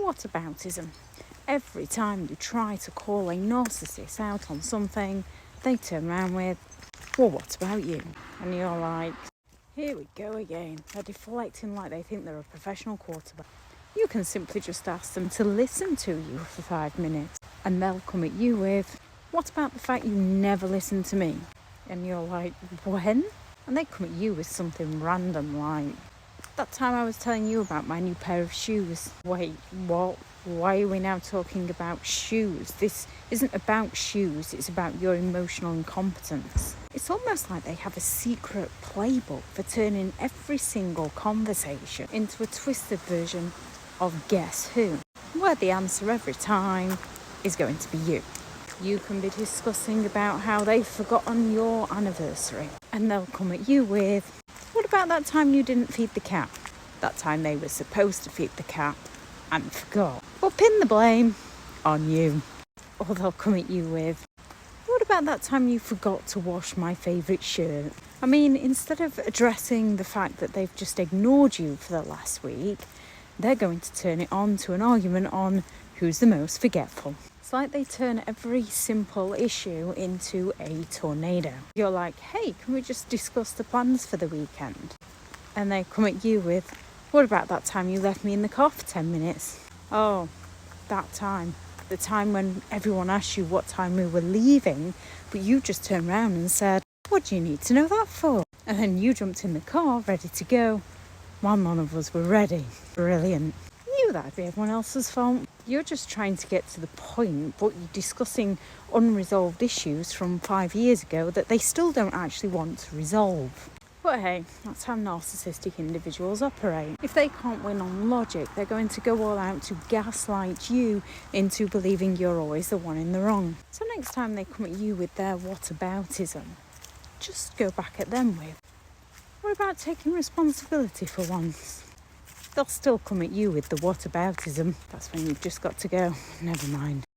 Whataboutism. Every time you try to call a narcissist out on something, they turn around with, well, what about you? And you're like, here we go again. They're deflecting like they think they're a professional quarterback. You can simply just ask them to listen to you for 5 minutes, and they'll come at you with, what about the fact you never listen to me? And you're like, when? And they come at you with something random like, that time I was telling you about my new pair of shoes. Wait, what? Why are we now talking about shoes? This isn't about shoes, it's about your emotional incompetence. It's almost like they have a secret playbook for turning every single conversation into a twisted version of Guess Who, where the answer every time is going to be you. You can be discussing about how they've forgotten your anniversary, and they'll come at you with, what about that time you didn't feed the cat? That time they were supposed to feed the cat and forgot. Or pin the blame on you. Or they'll come at you with, what about that time you forgot to wash my favourite shirt? I mean, instead of addressing the fact that they've just ignored you for the last week, they're going to turn it on to an argument on who's the most forgetful. It's like they turn every simple issue into a tornado. You're like, hey, can we just discuss the plans for the weekend? And they come at you with, what about that time you left me in the car for 10 minutes? Oh, that time. The time when everyone asked you what time we were leaving, but you just turned around and said, what do you need to know that for? And then you jumped in the car, ready to go, while none of us were ready. Brilliant. You knew that'd be everyone else's fault. You're just trying to get to the point, but you're discussing unresolved issues from 5 years ago that they still don't actually want to resolve. But hey, that's how narcissistic individuals operate. If they can't win on logic, they're going to go all out to gaslight you into believing you're always the one in the wrong. So next time they come at you with their whataboutism, just go back at them with, what about taking responsibility for once? They'll still come at you with the whataboutism. That's when you've just got to go, never mind.